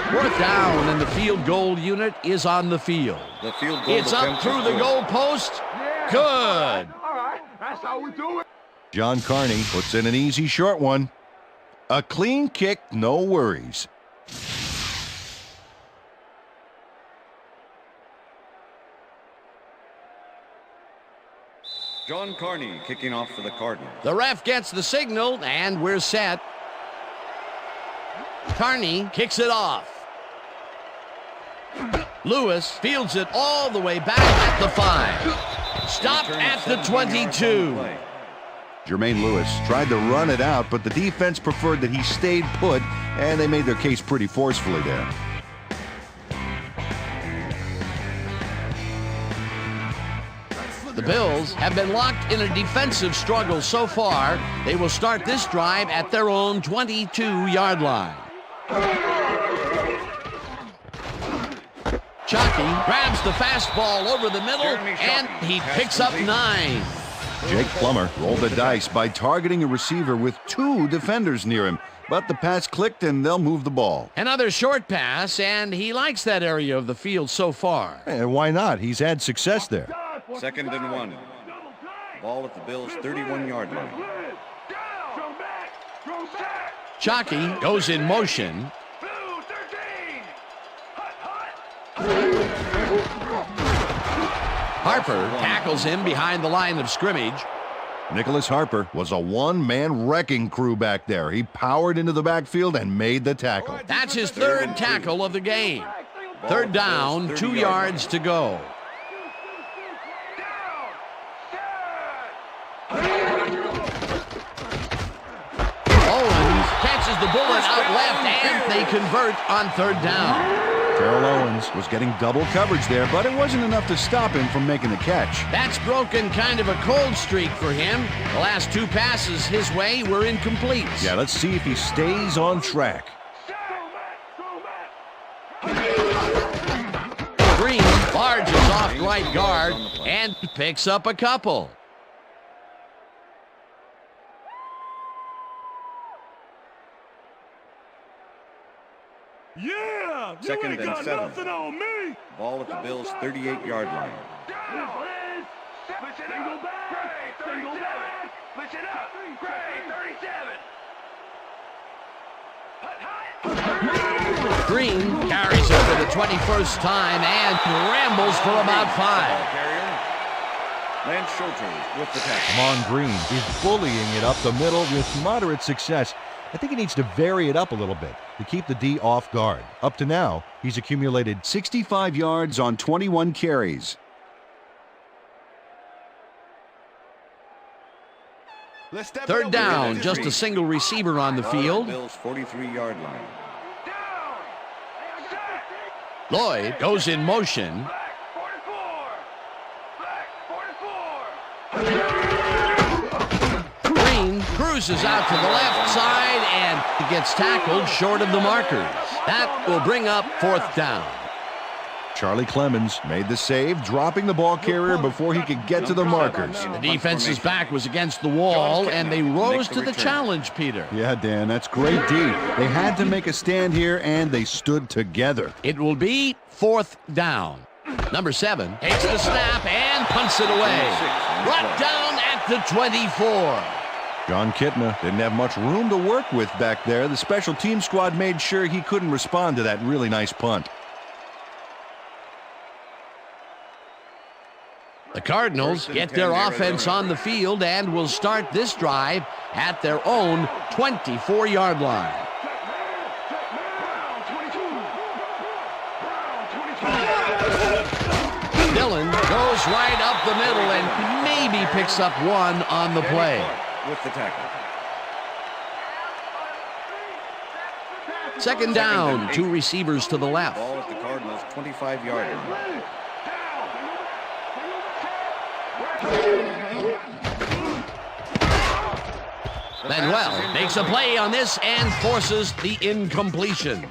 4th down, and the field goal unit is on the field. The field goal It's up through the goal post. Good. All right, that's how we do it. John Carney puts in an easy short one. A clean kick, no worries. John Carney kicking off for the Cardinals. The ref gets the signal, and we're set. Carney kicks it off. Lewis fields it all the way back at the 5. Stopped at the 22. Jermaine Lewis tried to run it out, but the defense preferred that he stayed put, and they made their case pretty forcefully there. The Bills have been locked in a defensive struggle so far. They will start this drive at their own 22-yard line. Chucky grabs the fastball over the middle, and he picks up 9. Jake Plummer rolled the dice by targeting a receiver with 2 defenders near him, but the pass clicked and they'll move the ball. Another short pass, and he likes that area of the field so far. And why not? He's had success there. 2nd and 1. Ball at the Bills' 31-yard line. Chucky goes in motion. Harper tackles him behind the line of scrimmage. Nicholas Harper was a one-man wrecking crew back there. He powered into the backfield and made the tackle. That's his 3rd tackle of the game. 3rd down, 2 yards to go. Owens catches the bullet out left, and they convert on 3rd down. Terrell Owens was getting double coverage there, but it wasn't enough to stop him from making the catch. That's broken kind of a cold streak for him. The last 2 passes his way were incomplete. Yeah, let's see if he stays on track. Green barges off right guard and picks up a couple. Yeah, 2nd and 7. Ball at the Bills' 38-yard line. Green carries it for the 21st time and rambles for about 5. Lance Schulter with the tackle. Amon Green is bullying it up the middle with moderate success. I think he needs to vary it up a little bit to keep the D off guard. Up to now, he's accumulated 65 yards on 21 carries. Third down, just a single receiver on the field. Bills 43-yard line. Lloyd goes in motion. Green cruises out to the left side and gets tackled short of the markers. That will bring up fourth down. Charlie Clemens made the save, dropping the ball carrier before he could get to the markers. The defense's back was against the wall, and they rose to the challenge, Peter. Yeah, Dan, that's great D. They had to make a stand here, and they stood together. It will be fourth down. Number 7 takes the snap and punts it away. Brought down at the 24. John Kitna didn't have much room to work with back there. The special team squad made sure he couldn't respond to that really nice punt. The Cardinals get their offense on the field and will start this drive at their own 24-yard line. Dillon goes right up the middle and maybe picks up one on the play. With the tackle. Second down, 2 receivers to the left. Ball at the Cardinals' 25-yard line. Manuel makes a play on this and forces the incompletion.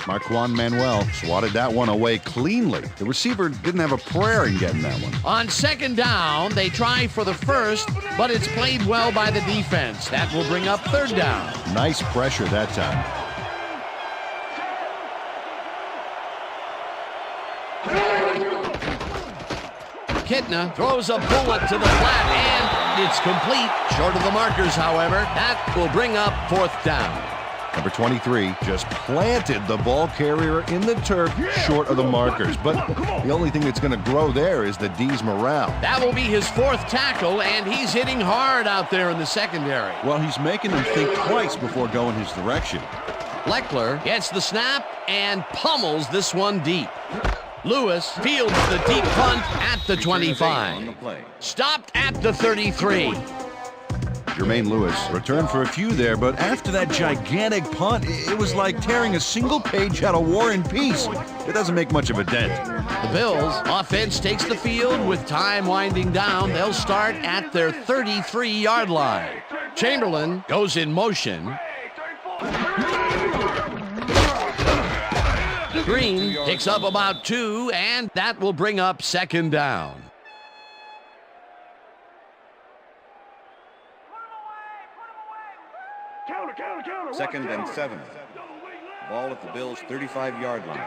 Marquand Manuel swatted that one away cleanly. The receiver didn't have a prayer in getting that one. On second down, they try for the first, but it's played well by the defense. That will bring up third down. Nice pressure that time. Kitna throws a bullet to the flat, and it's complete. Short of the markers, however. That will bring up fourth down. Number 23 just planted the ball carrier in the turf short of the markers. But the only thing that's going to grow there is the D's morale. That will be his fourth tackle, and he's hitting hard out there in the secondary. Well, he's making them think twice before going his direction. Leckler gets the snap and pummels this one deep. Lewis fields the deep punt at the 25. Stopped at the 33. Jermaine Lewis returned for a few there, but after that gigantic punt, it was like tearing a single page out of War and Peace. It doesn't make much of a dent. The Bills offense takes the field with time winding down. They'll start at their 33-yard line. Chamberlain goes in motion. Green picks up about 2, and that will bring up second down. Second and 7. Ball at the Bills' 35-yard line.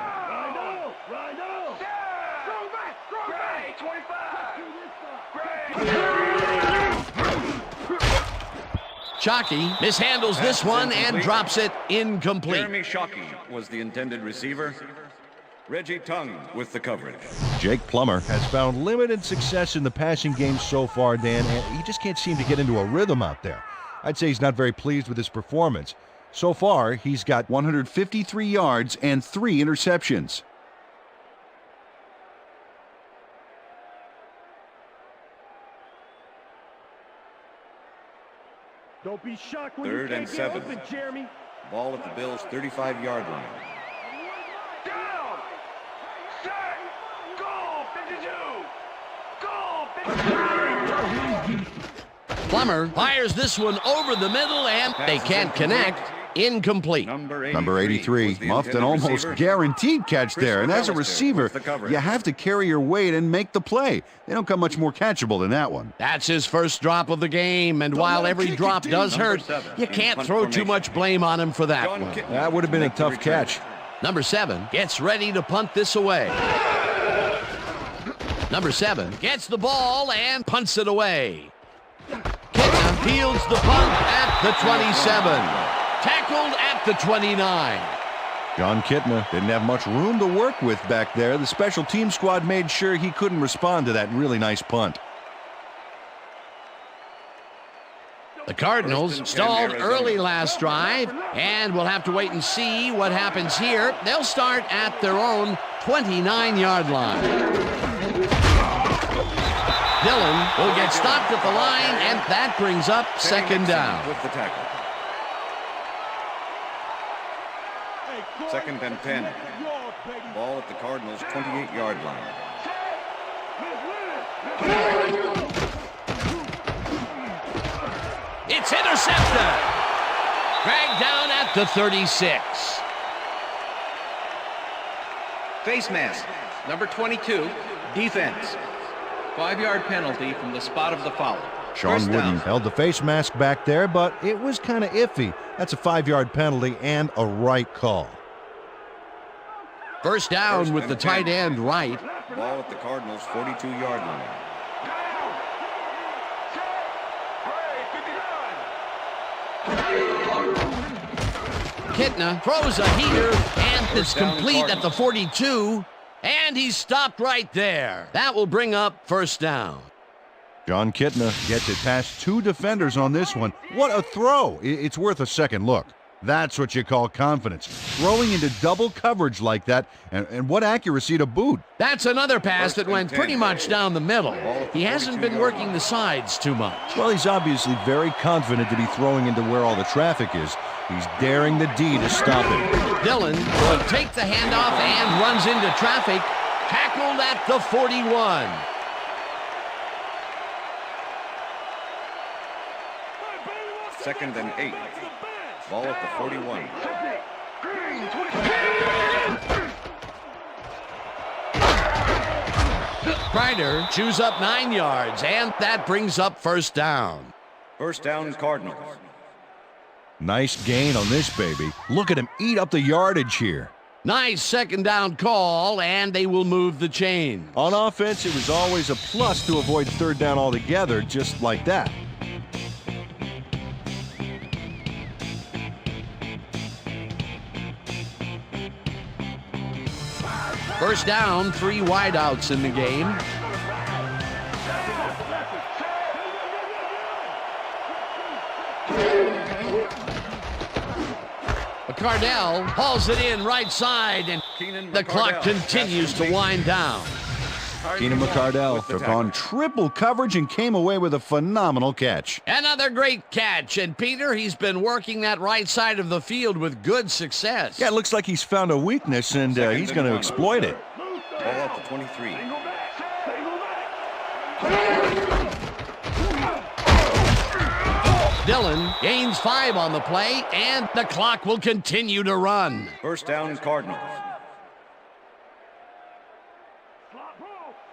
Shockey mishandles this one and drops it incomplete. Jeremy Shockey was the intended receiver. Reggie Tung with the coverage. Jake Plummer has found limited success in the passing game so far, Dan, and he just can't seem to get into a rhythm out there. I'd say he's not very pleased with his performance. So far, he's got 153 yards and 3 interceptions. Don't be shocked when Third you and can't get 7. open, Jeremy. Ball at the Bills' 35-yard line. Down! Set! Go! 52! Go! 52! Plummer fires this one over the middle, and they can't connect. Incomplete. Number 83 muffed an almost guaranteed catch there, and as a receiver, you have to carry your weight and make the play. They don't come much more catchable than that one. That's his first drop of the game, and while every drop does hurt, you can't throw too much blame on him for that one. That would have been a tough catch. Number 7 gets ready to punt this away. Number 7 gets the ball and punts it away. Kitna fields the punt at the 27. Tackled at the 29. John Kitna didn't have much room to work with back there. The special team squad made sure he couldn't respond to that really nice punt. The Cardinals stalled early last drive, and we'll have to wait and see what happens here. They'll start at their own 29-yard line. Dillon will get stopped at the line, and that brings up second down. With the tackle. Second and 10. Ball at the Cardinals' 28-yard line. It's intercepted. Dragged down at the 36. Face mask, number 22, defense. 5-yard penalty from the spot of the foul. Sean Wooden held the face mask back there, but it was kind of iffy. That's a 5-yard penalty and a right call. First down with the tight end right. Ball at the Cardinals' 42-yard line. Kitna throws a heater, and it's complete at the 42, and he's stopped right there. That will bring up first down. John Kitna gets it past 2 defenders on this one. What a throw! It's worth a second look. That's what you call confidence. Throwing into double coverage like that, and what accuracy to boot. That's another pass that went pretty much down the middle. He hasn't been working the sides too much. Well, he's obviously very confident to be throwing into where all the traffic is. He's daring the D to stop him. Dillon will take the handoff and runs into traffic. Tackled at the 41. 2nd and 8. Ball at the 41. Ryder chews up 9 yards, and that brings up first down. First down, Cardinals. Nice gain on this baby. Look at him eat up the yardage here. Nice second down call, and they will move the chain. On offense, it was always a plus to avoid third down altogether, just like that. First down, 3 wideouts in the game. Cardell hauls it in right side, and the clock continues to wind down. Keenan McCardell took on triple coverage and came away with a phenomenal catch. Another great catch, and Peter, he's been working that right side of the field with good success. Yeah, it looks like he's found a weakness, and he's going to exploit it. Ball at the 23. Dillon gains 5 on the play, and the clock will continue to run. First down, Cardinals.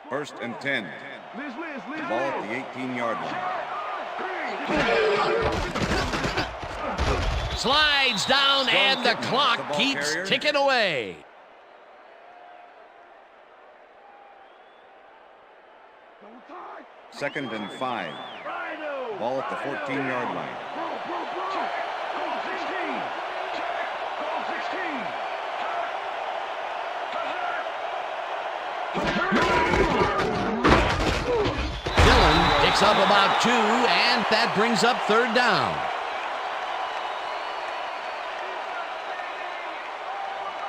1st and 10. Ball at the 18-yard line. Slides down, and the clock keeps ticking away. Second and 5. Ball at the 14-yard line. Dillon picks up about 2, and that brings up third down.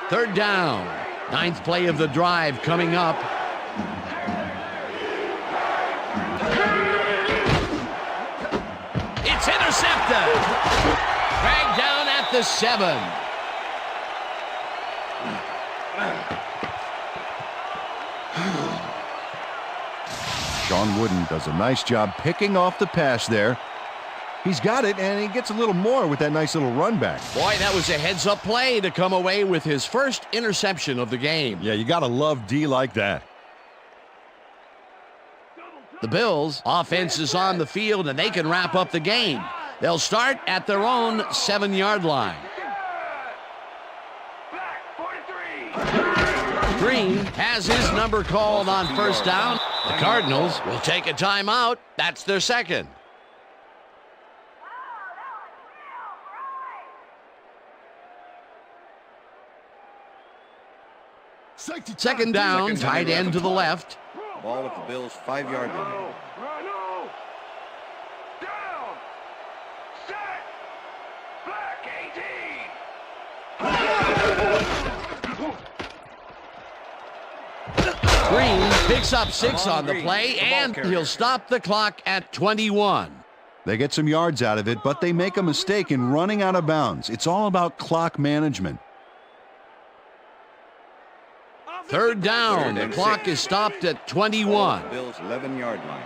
Third down. 9th play of the drive coming up. It's intercepted. Dragged down at the 7. Sean Wooden does a nice job picking off the pass there. He's got it, and he gets a little more with that nice little run back. Boy, that was a heads-up play to come away with his first interception of the game. Yeah, you got to love D like that. The Bills' offense is on the field, and they can wrap up the game. They'll start at their own 7-yard line. Green has his number called on first down. The Cardinals will take a timeout. That's their second. Second down, tight end to the left. Ball at the Bills' 5-yard line. Down. Set. Back 18. Green picks up 6 on the play, and he'll stop the clock at 21. They get some yards out of it, but they make a mistake in running out of bounds. It's all about clock management. Third down. The clock is stopped at 21. Bills' 11-yard line.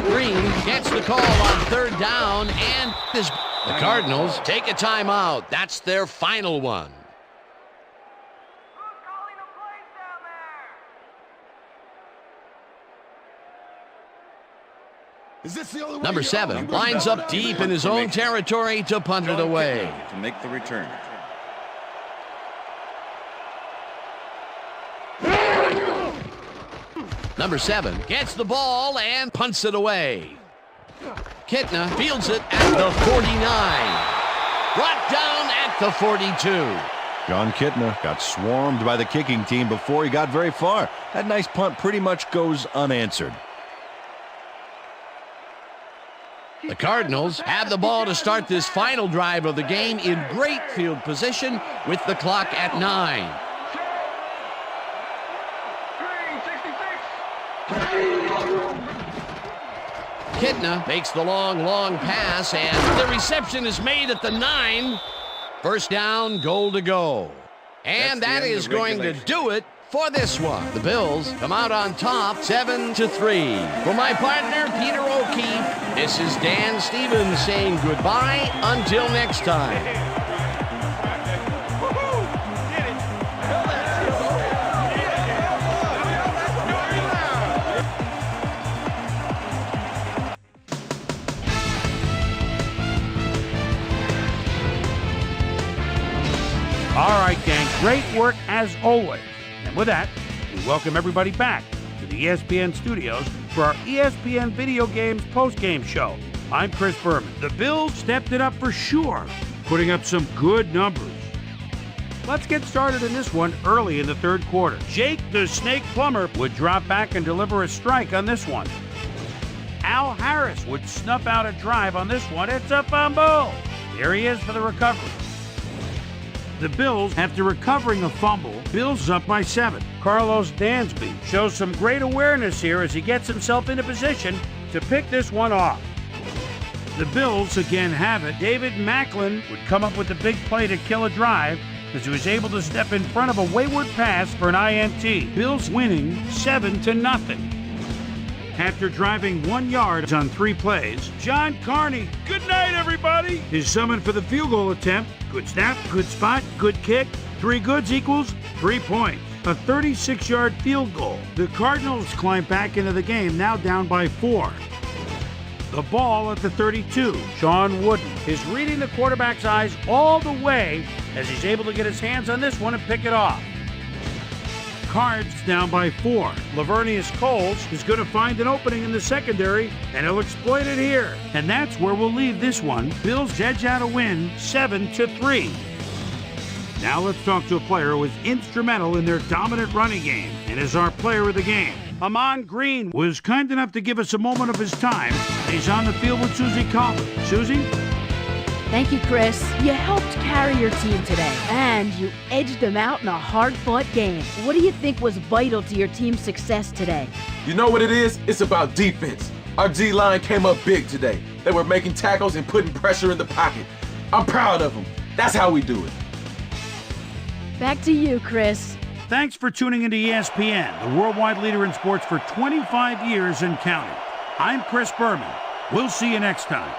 Green gets the call on third down, and the Cardinals take a timeout. That's their final one. Number 7 lines up deep in his own territory to punt it away. To make the return. Number 7 gets the ball and punts it away. Kitna fields it at the 49. Brought down at the 42. John Kitna got swarmed by the kicking team before he got very far. That nice punt pretty much goes unanswered. The Cardinals have the ball to start this final drive of the game in great field position with the clock at 9. Kitna makes the long pass, and the reception is made at the 9. First down, goal to go. And that is going to do it For this one, the Bills come out on top 7-3. For my partner, Peter O'Keefe, this is Dan Stevens saying goodbye until next time. All right, gang, great work as always. And with that, we welcome everybody back to the ESPN studios for our ESPN Video Games post-game show. I'm Chris Berman. The Bills stepped it up for sure, putting up some good numbers. Let's get started in this one early in the third quarter. Jake the Snake Plumber would drop back and deliver a strike on this one. Al Harris would snuff out a drive on this one. It's a fumble. There he is for the recovery. The Bills, after recovering a fumble, Bills up by 7. Carlos Dansby shows some great awareness here as he gets himself into position to pick this one off. The Bills again have it. David Macklin would come up with a big play to kill a drive as he was able to step in front of a wayward pass for an INT. Bills winning 7-0. After driving 1 yard on 3 plays, John Carney, good night everybody, is summoned for the field goal attempt. Good snap, good spot, good kick. 3 goods equals 3 points. A 36-yard field goal. The Cardinals climb back into the game, now down by 4. The ball at the 32. Sean Wooden is reading the quarterback's eyes all the way as he's able to get his hands on this one and pick it off. Cards down by 4. Lavernius Coles is going to find an opening in the secondary, and he'll exploit it here. And that's where we'll leave this one. Bills edge out a win, 7-3. Now let's talk to a player who was instrumental in their dominant running game and is our player of the game. Amon Green was kind enough to give us a moment of his time. He's on the field with Susie Collins. Susie? Thank you, Chris. You helped carry your team today, and you edged them out in a hard-fought game. What do you think was vital to your team's success today? You know what it is? It's about defense. Our D-line came up big today. They were making tackles and putting pressure in the pocket. I'm proud of them. That's how we do it. Back to you, Chris. Thanks for tuning into ESPN, the worldwide leader in sports for 25 years and counting. I'm Chris Berman. We'll see you next time.